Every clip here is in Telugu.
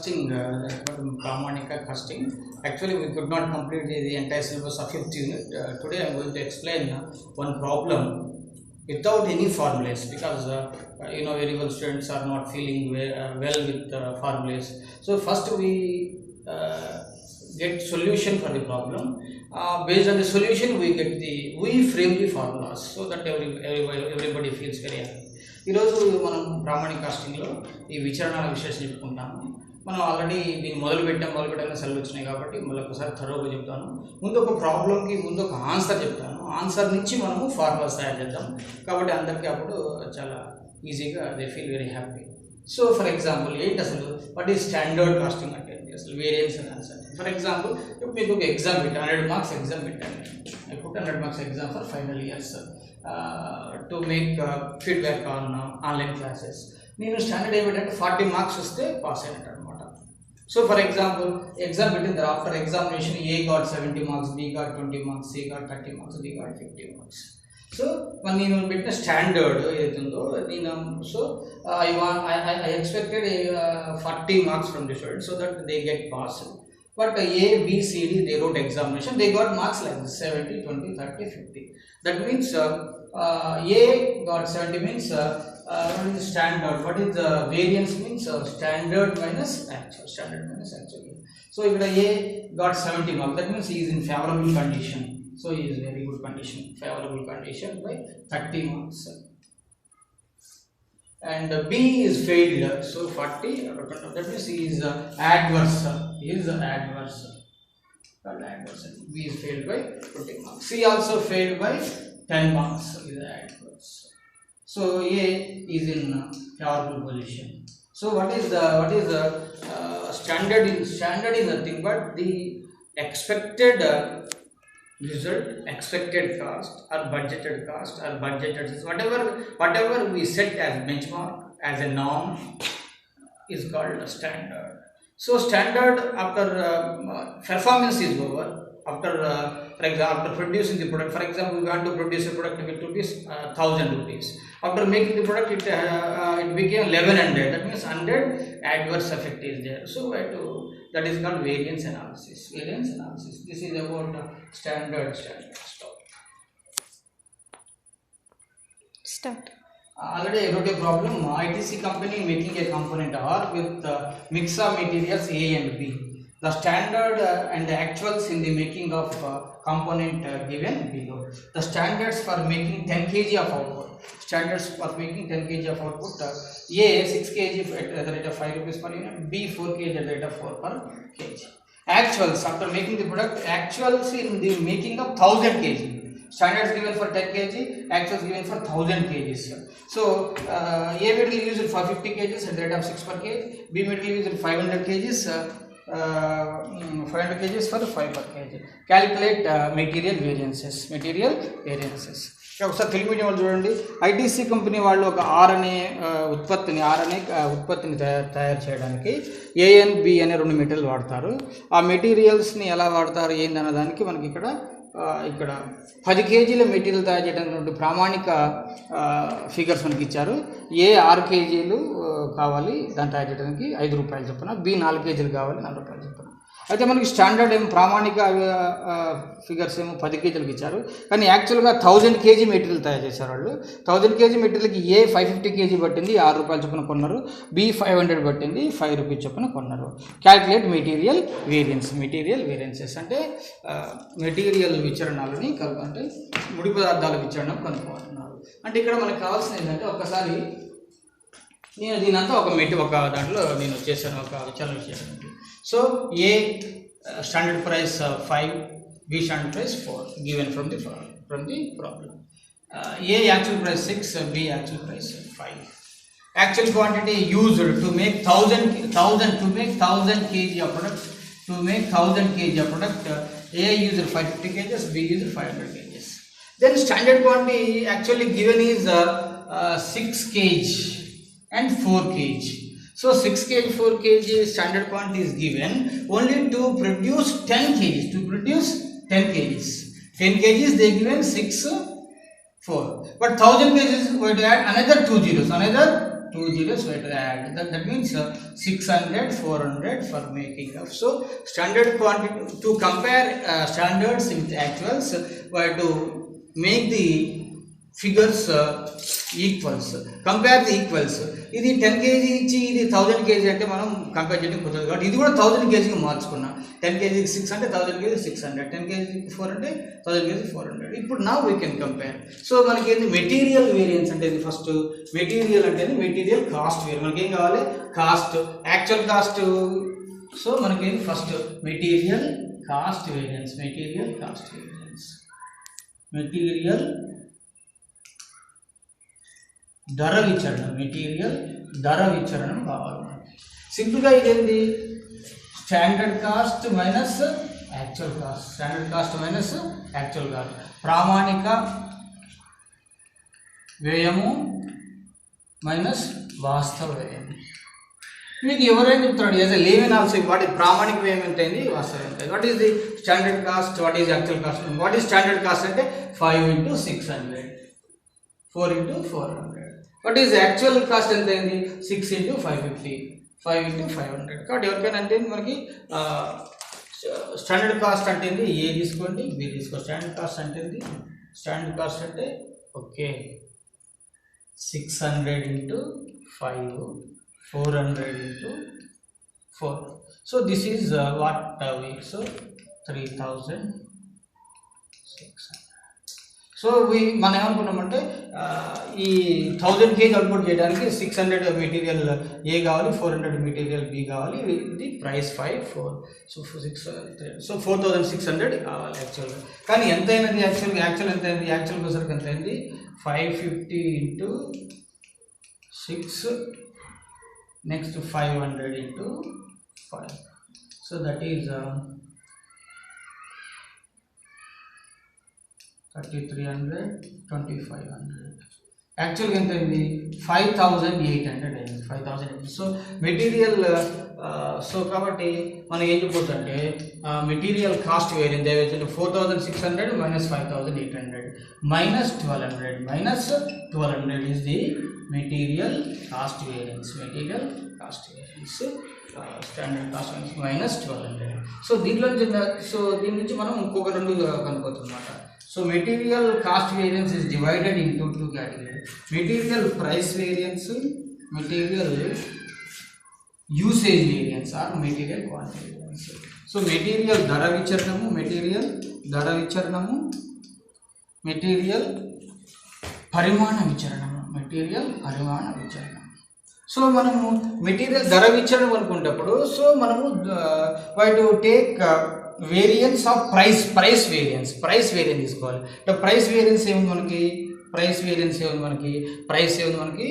casting, Pramanika casting. Actually, we could not complete the entire syllabus of 5th unit. Today, I am going to explain one problem without any formulas, because very well students are not feeling well with formulas. So first we get solution for the problem. Based on the solution, we frame the formulas so that everybody feels very happy. ఈరోజు మనం ప్రామాణిక కాస్టింగ్లో ఈ విచరణాల విశేషం చెప్పుకుంటాము. మనం ఆల్రెడీ దీన్ని మొదలుపెట్టాక సెలవు వచ్చినాయి కాబట్టి మళ్ళీ ఒకసారి థరోగా చెప్తాను. ముందు ఒక ప్రాబ్లంకి ముందు ఒక ఆన్సర్ చెప్తాను. ఆన్సర్ నుంచి మనము ఫార్ములాస్ తయారు చేద్దాం కాబట్టి అందరికీ అప్పుడు చాలా ఈజీగా they feel very happy. So for example ఏంటి అసలు వాట్ ఈజ్ స్టాండర్డ్ కాస్టింగ్ అంటే అసలు వేరియన్స్ అని ఆన్సర్. ఫర్ ఎగ్జాంపుల్ ఇప్పుడు మీకు ఒక ఎగ్జామ్ పెట్టాను, 100 మార్క్స్ ఎగ్జామ్ పెట్టాను. I put 100 marks exam for final years to make feedback on online classes. నేను స్టాండర్డ్ ఏమిటంటే 40 మార్క్స్ వస్తే పాస్ అయినట్టు అనమాట. సో ఫర్ ఎగ్జాంపుల్ ఎగ్జామ్ పెట్టిన తర్వాత after examination A got 70 marks, B got 20 marks, C got 30 marks, D got 50 marks. So మరి నేను పెట్టిన స్టాండర్డ్ ఏదైతుందో నేను so I expected 40 marks from the student so that they get pass. But A, B, C, D, they wrote examination, they got marks like this, 70, 20, 30, 50. That means A got 70 means what is standard, what is the variance means standard minus actual, So if A got 70 marks, that means he is in favorable condition. So he is very good condition, favorable condition by 30 marks. And B is failed, so 40, that means he is adverse. He is adverse. B is failed by 20 marks. C also failed by 10 marks. Is adverse. So A is in favorable position. So what is the standard? Standard is nothing but the expected result, expected cost or budgeted cost or budgeted whatever we set as benchmark, as a norm, is called a standard. So standard after performance is over, after for example after producing the product, for example we want to produce a product with rupees 1000 rupees. After making the product it became 1100, that means 100 adverse effect is there. So that is called variance analysis. This is about standard. Start. Already I wrote a problem. ITC company making a component R with mix of materials A and B. The standard and the actuals in the making of component given below. The standards for making 10 kg of output. Standards for making 10 kg of output. A 6 kg at the rate of 5 rupees per unit. B 4 kg at the rate of 4 per kg. Actuals after making the product. Actuals in the making of 1000 kg. Standards given for 10 kg. Actuals given for 1000 kg. So A material used for 50 kg at the rate of 6 per kg. B material used 500 kg. 500 kg for 5 per kg. Calculate material variances. ఒకసారి తెలుగు మీడియం వాళ్ళు చూడండి. ఐటీసీ కంపెనీ వాళ్ళు ఒక ఆర్ అనే ఉత్పత్తిని తయారు చేయడానికి ఏ అండ్ బి అనే 2 మెటీరియల్ వాడతారు. ఆ మెటీరియల్స్ని ఎలా వాడతారు ఏందన్న దానికి మనకి ఇక్కడ 10 కేజీల మెటీరియల్ తయారు చేయడానికి ప్రామాణిక ఫిగర్స్ మనకి ఇచ్చారు. ఏ 6 కేజీలు కావాలి దాన్ని తయారు చేయడానికి 5 రూపాయలు చొప్పున, బి 4 కేజీలు కావాలి 4 రూపాయలు చొప్పున. అయితే మనకి స్టాండర్డ్ ఏమో ప్రామాణిక ఫిగర్స్ ఏమో 10 కేజీలకు ఇచ్చారు, కానీ యాక్చువల్గా 1000 కేజీ మెటీరియల్ తయారు చేశారు వాళ్ళు. 1000 కేజీ మెటీరియల్కి ఏ 550 కేజీ పట్టింది, 6 రూపాయల చొప్పున కొన్నారు. బి 500 పట్టింది, 5 రూపీస్ చొప్పున కొన్నారు. క్యాల్కులేట్ మెటీరియల్ వేరియన్సెస్ అంటే మెటీరియల్ విచరణాలని అంటే ముడి పదార్థాల విచరణం కనుక్కుంటున్నారు. అంటే ఇక్కడ మనకు కావాల్సింది ఏంటంటే ఒకసారి నేను దీనంతా ఒక దాంట్లో నేను చేశాను, ఒక విచారణ చేయడానికి. So A standard price 5, B standard price 4 given from the problem. A actual price 6, B actual price 5. Actual quantity used to make 1000 kg of product. To make 1000 kg of product, A used 550 kg, B used 500 kg. Then standard quantity actually given is 6 kg and 4 kg. So 6 kg, 4 kg standard quantity is given only to produce 10 kg. 10 kg they given 6, 4. But 1000 kg is going to add another 2 zeros. Another 2 zeros we have to add. That means 600, 400 for making of. So standard quantity, to compare standards with actuals, we have to make the figures equals, compare the equals. ఇది 10 kg ఇచ్చి ఇది 1000 kg అంటే మనం కంపేర్ చేయడం కుదరదు కాబట్టి ఇది కూడా 1000 kgకి మార్చుకున్నాం. 10 kg 6 అంటే 1000 kg 600, 10 kg 4 అంటే 1000 kg 400. ఇప్పుడు now we can compare. So మనకి ఏంది మెటీరియల్ వేరియన్స్ అంటే ఇది ఫస్ట్ మెటీరియల్ అంటే మెటీరియల్ కాస్ట్ వేరియన్స్. మనకి ఏం కావాలి? Cost, actual cost. సో మనకి first material cost variance, material cost variance, material ధర విచరణం, మెటీరియల్ ధర విచరణం కావాలి మనకి. సింపుల్గా ఇదేంటి? Standard cost minus actual cost, standard cost minus actual cost, ప్రామాణిక వ్యయము మైనస్ వాస్తవ వ్యయం. మీకు ఎవరైనా చెప్తాడు యాజ్ ఎ లేవెన్ ఆల్సో వాటి ప్రామాణిక వ్యయం ఎంత అయింది, వాస్తవం ఎంత. What is the standard cost, what is actual cost? What is standard cost అంటే 5 into 600, 4 into 400. What is actual cost ఎంత అయింది? 6 into 550, 5 into 500. కాబట్టి ఎవరికైనా అంటే మనకి స్టాండర్డ్ కాస్ట్ అంటే ఏ తీసుకోండి, బి తీసుకోండి. స్టాండర్డ్ కాస్ట్ అంటే స్టాండర్డ్ కాస్ట్ అంటే okay 600 into 5, 400 into 4. So this is what we, so 3600. So మనం ఏమనుకున్నామంటే ఈ 1000 kg అవుట్పుట్ చేయడానికి 600 మెటీరియల్ ఏ కావాలి, 400 మెటీరియల్ బి కావాలి. ఇది ప్రైస్ 5, 4, సో 4600 కావాలి యాక్చువల్గా. కానీ ఎంత అయినది యాక్చువల్గా? యాక్చువల్ ఎంత అయింది? యాక్చువల్గా సరికి ఎంత అయింది? 550 into 6, next 500 into 5. So that is 3300, 2500. యాక్చువల్గా ఎంత అయింది? 5800 అయింది, 5800. సో మెటీరియల్ సో కాబట్టి మనం ఏం చెప్పొచ్చంటే మెటీరియల్ కాస్ట్ వేరియన్స్ ఏవైతే 4600 minus 5800 minus 1200, minus 1200 is the material cost variance, material cost variance, standard cost minus 1200. So దీంట్లో నుంచి దీని నుంచి మనం ఇంకొక రెండు కనుక్కోవచ్చు. So material cost variance is divided into two categories: material price variance, material usage variance or material quantity variance. So material dhara vicharanamu, material dhara vicharanamu, material parimana vicharanamu, material parimana vicharanamu. So మనము మెటీరియల్ ధర విచరణం అనుకునేటప్పుడు సో మనము why to take variance of price variance తీసుకోవాలి. ప్రైస్ వేరియన్స్ ఏముంది మనకి? ప్రైస్ ఏముంది మనకి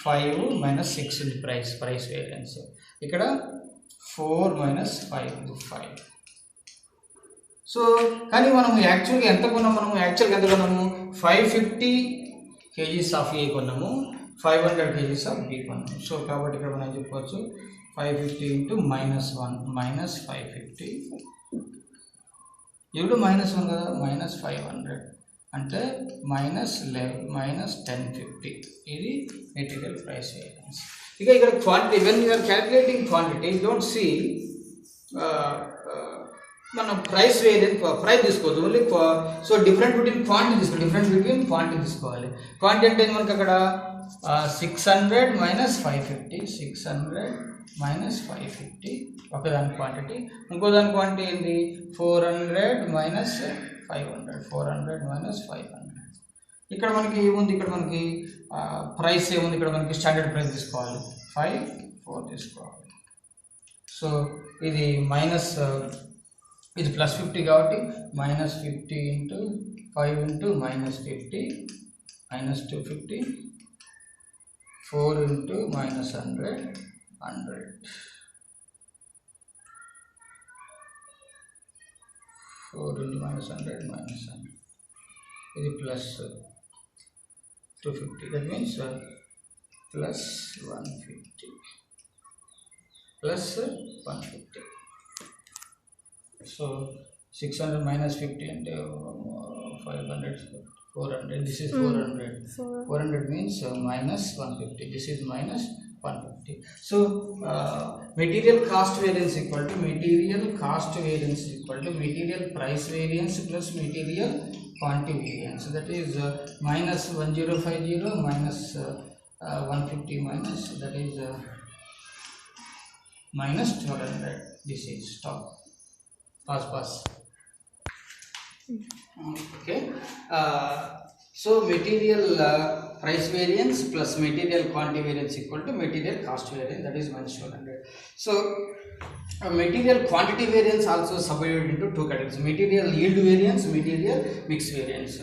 5 minus 6 ఉంది ప్రైస్ వేరియన్స్. ఇక్కడ 4 minus 5 సో కానీ మనము యాక్చువల్గా ఎంత కొన్నాము? మనము యాక్చువల్గా ఎంత కొన్నాము? 550 kgs ఆఫ్ ఏ కొన్నాము, 500 kgs ఆఫ్ బి కొన్నాము. సో కాబట్టి ఇక్కడ మనం చెప్పుకోవచ్చు 550 into -1 minus 550 ఇప్పుడు -1 కదా, minus 500 అంటే -11 minus 1050. ఇది మెటీరియల్ ప్రైస్ వేరియన్స్. ఇక ఇక్కడ quantity, when you're calculating quantity don't see మనం ప్రైస్ వేరియన్స్ ప్రైస్ తీసుకోవద్దు, only so different between quantity తీసుకోవాలి. క్వాంటిటీ అంటే మనకి అక్కడ 600 minus 550, 600 minus 550 ఒకదాని క్వాంటిటీ. ఇంకో దాని క్వాంటిటీ ఏంటి? 400 minus 500, 400 minus 500. ఇక్కడ మనకి ఏముంది? ఇక్కడ మనకి ప్రైస్ ఏముంది? ఇక్కడ మనకి స్టాండర్డ్ ప్రైస్ తీసుకోవాలి, 5, 4 తీసుకోవాలి. సో ఇది మైనస్, ఇది +50 కాబట్టి -50 into 5 into -50 minus 250, 4 into -100, 100, 4 into -100, -100. ఇది plus 250, that means plus 150, plus 150. So 600 minus 50 అంటే 500, 400. This is 400. 400 means minus 150. This is minus 150. So material cost variance equal to material cost variance equal to material price variance plus material quantity variance. So that is minus 1050 minus 150 minus, that is minus 1200. This is stop. Pass. Okay. So material price variance plus material quantity variance equal to material cost variance, that is minus 1200. So material quantity variance also subdivided into two categories: material yield variance, material mix variance.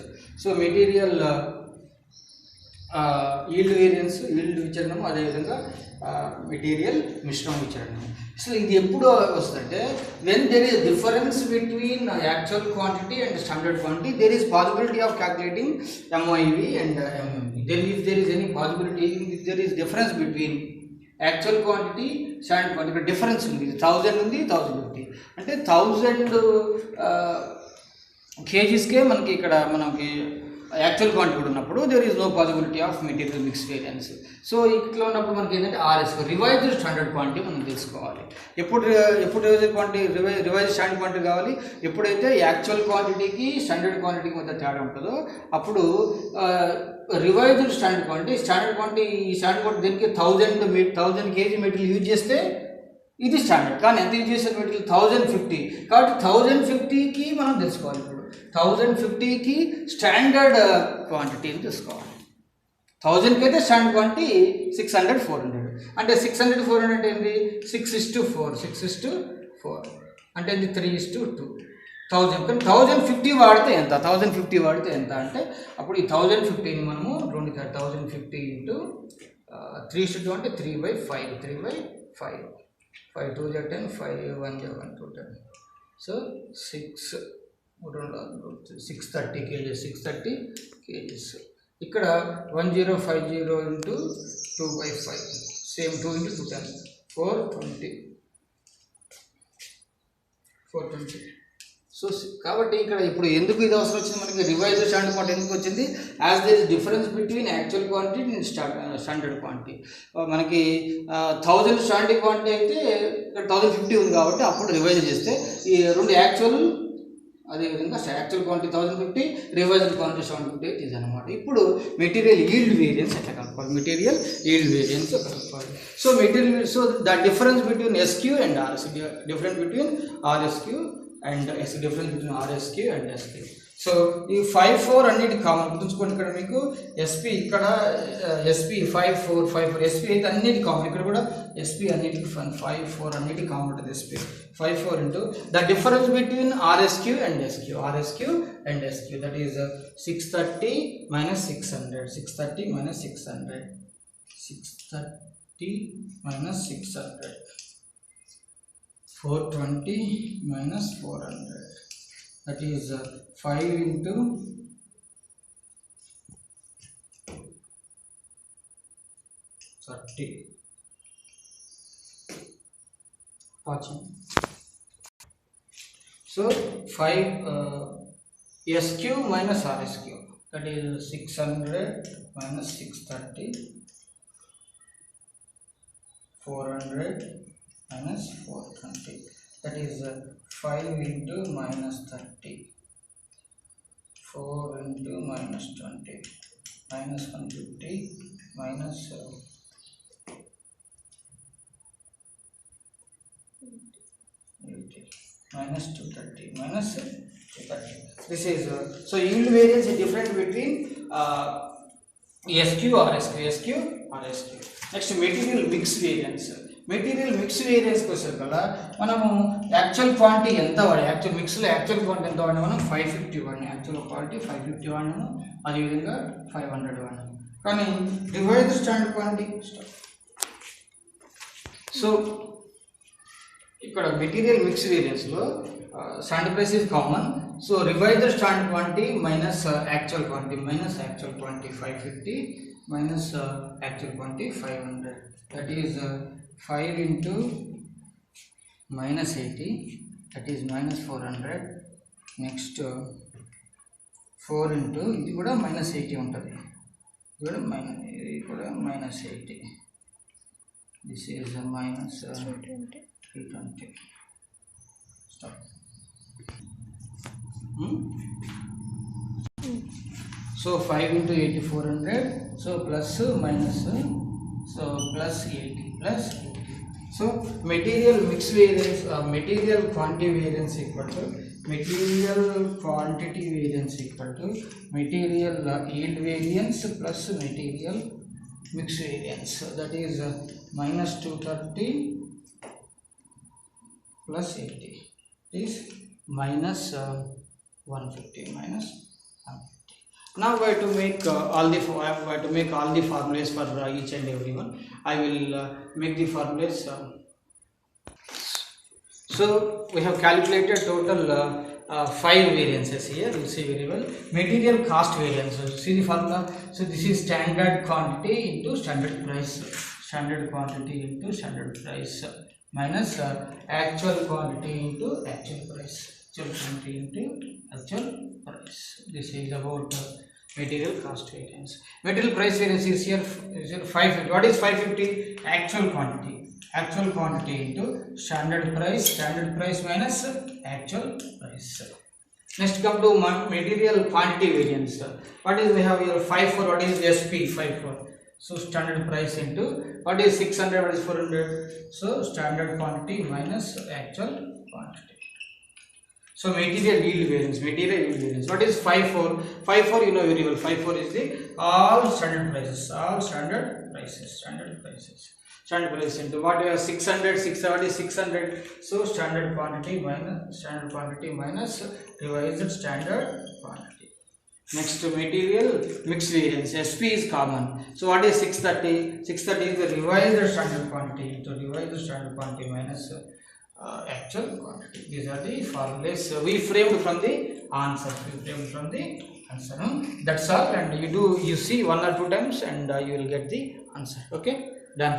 So material yield variance, yield విచరణము, అదేవిధంగా మెటీరియల్ మిశ్రమ విచరణము. సో ఇది ఎప్పుడు వస్తుందంటే when there is difference between actual quantity and standard quantity, there is possibility of calculating MOIV and MMV. There is any possibility, there is difference between actual quantity standard quantity. ఇక్కడ డిఫరెన్స్ ఉంది, 1000 ఉంది, 1050. అంటే 1000 కేజీస్కే మనకి ఇక్కడ మనకి యాక్చువల్ క్వాంటిటీ కూడా ఉన్నప్పుడు there is no possibility of material mix variance. So ఇట్లా ఉన్నప్పుడు మనకి ఏంటంటే ఆర్ఎస్ రివైజ్డ్ స్టాండర్డ్ క్వాంటిటీ మనం తెలుసుకోవాలి. ఎప్పుడు revised quantity, revised standard quantity కావాలి ఎప్పుడైతే యాక్చువల్ క్వాంటిటీకి స్టాండర్డ్ క్వాంటిటీకి మధ్య తేడా ఉంటుందో అప్పుడు రివైజ్డ్ స్టాండర్డ్ క్వాంటిటీ, ఈ స్టాండర్డ్ క్వాంటిటీ దీనికి 1000 కేజీ మెటీరియల్ యూజ్ చేస్తే ఇది స్టాండర్డ్. కానీ ఎంత యూజ్ చేసే మెటీరియల్ 1050, కాబట్టి 1050కి మనం తెలుసుకోవాలి. ఇప్పుడు 1050కి స్టాండర్డ్ క్వాంటిటీని తీసుకోవాలి. 1000కి అయితే స్టాండర్డ్ క్వాంటిటీ 600, 400. అంటే 600, 400 అంటే ఏంటి? 6:4, 6:4 అంటే ఇది 3:2. 1000 కానీ 1050 వాడితే ఎంత? 1050 వాడితే ఎంత అంటే అప్పుడు ఈ 1050ని మనము 1050 ఇంటూ 3:2 అంటే 3/5, 3/5. 5 2 10, 5 1 1 2 10. So 630 kgs, 630 kgs. ఇక్కడ 1050 ఇంటూ 2/5, సేమ్ 2 ఇంటూ 2 10, 420. సో కాబట్టి ఇక్కడ ఇప్పుడు ఎందుకు ఇది అవసరం వచ్చింది మనకి? రివైజ్డ్ స్టాండర్డ్ క్వాంటిటీ ఎందుకు వచ్చింది? As there is difference between actual quantity and standard quantity. మనకి 1000 స్టాండర్డ్ క్వాంటిటీ అయితే ఇక్కడ 1050 ఉంది కాబట్టి అప్పుడు రివైజ్ చేస్తే ఈ రెండు యాక్చువల్, అదేవిధంగా యాక్చువల్ క్వాంటిటీ 1050, రివైజ్డ్ క్వాంటిటీ 750 ఇది అనమాట. ఇప్పుడు మెటీరియల్ ఈల్డ్ వేరియన్స్ ఎట్లా కలుపుకోవాలి? మెటీరియల్ ఈల్డ్ వేరియన్స్ కలుపుకోవాలి. So the difference between SQ and RSQ, difference between RSQ and difference between RSQ and SQ. So ఈ 5 4 అన్నిటి కామన్ గుర్తుంచుకోండి. ఇక్కడ మీకు ఎస్పీ, ఇక్కడ ఎస్పీ 5 4 ఎస్పీ అయితే అన్నిటి కామన్. ఇక్కడ కూడా ఎస్పీ అన్నిటికి 5 4 అన్నిటి కామన్ ఉంటుంది. SP 5 4 into the difference between RSQ and SQ, that is 630 minus 600, 630 minus 600, 630 minus 600, 420 minus 400, that is 5 into 30. Watching. So 5 SQ minus RSQ, that is 600 minus 630, 400 minus 420, that is 5 into minus 30, 4 into minus 20, minus 150, minus 80, minus 230, minus 230. This is so yield variance is different between SQ or SQ. Next, material mix variance. Material mix వేరియన్స్కి వచ్చారు కదా, మనము యాక్చువల్ క్వాంటిటీ ఎంత వాడి, యాక్చువల్ మిక్స్లో యాక్చువల్ క్వాంటిటీ ఎంత వాడినా మనం 550 వాడినాం. యాక్చువల్ క్వాంటిటీ 550 వాడినాము, అదేవిధంగా 500 వాడినాము. కానీ రివైజ్డ్ స్టాండర్డ్ క్వాంటిటీ, సో ఇక్కడ మెటీరియల్ మిక్స్ వేరియన్స్లో standard price is common. So revised standard quantity minus actual quantity, 550 minus actual quantity 500, that is 5 into minus 80, that is minus 400. Next 4 into ఇది కూడా -80 ఉంటుంది, ఇది కూడా -80. This is a minus 320. Stop. So 5 into 80 400. So plus minus. So plus 80 plus 80. So material mix variance, material quantity variance equal to material quantity variance equal to material yield variance plus material mix variance. So that is minus 230 plus 80 is minus 150 minus 150. Now we have to make all the formulas for each and every one. I will make the formulas. So we have calculated total 5 variances here. You see very well. Material cost variance. So see the formula. So this is standard quantity into standard price. Standard quantity into standard price minus actual quantity into actual price. Actual quantity into actual price. This is about material cost variance. Material price variance is here 550. What is 550? Actual quantity. Actual quantity into standard price minus actual price. Next come to material quantity variance. What is we have here 54? What is SP 54? So standard price into what is 600? What is 400? So standard quantity minus actual quantity. So material yield variance. What is 54? 54 you know very well. 54 is the all standard prices. Standard price into what we have 600. 600. So standard quantity minus revised standard quantity. Next material mix variance. SP is common. So what is 630? 630 is the revised standard quantity. So revised standard quantity minus actual quantity. These are the formulas we framed from the answer. That's all, and you see 1 or 2 times and you will get the answer. Okay, done.